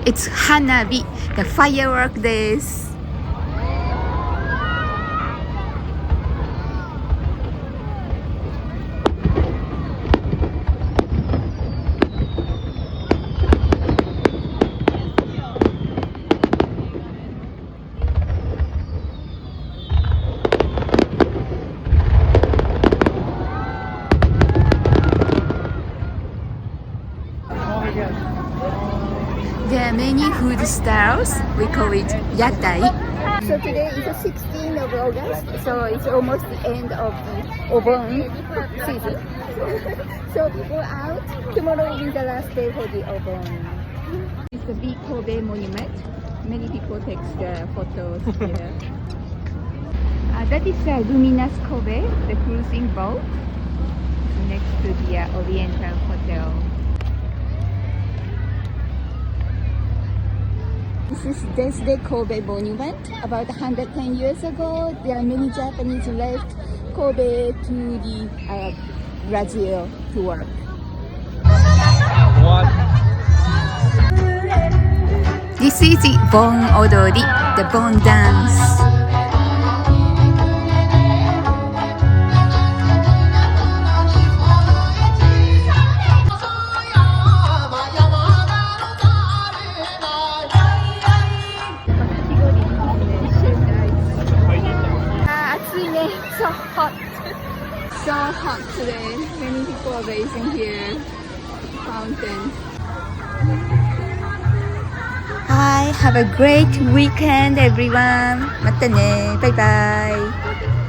It's Hanabi, the firework days. There are many food stalls. We call it yatai. So today is the 16th of August, so it's almost the end of the obon season. So go out. Tomorrow will be the last day for the obon. It's the big Kobe monument. Many people take the photos here. That is the luminous Kobe, the cruising boat, next to the Oriental Hotel. This is Desde Kobe Monument. About 110 years ago, there are many Japanese left Kobe to the Brazil to work. What? This is the Bon Odori, the Bon dance. So hot. So hot today. Many people are racing here. Fountains. Hi, have a great weekend everyone. またね. Bye bye.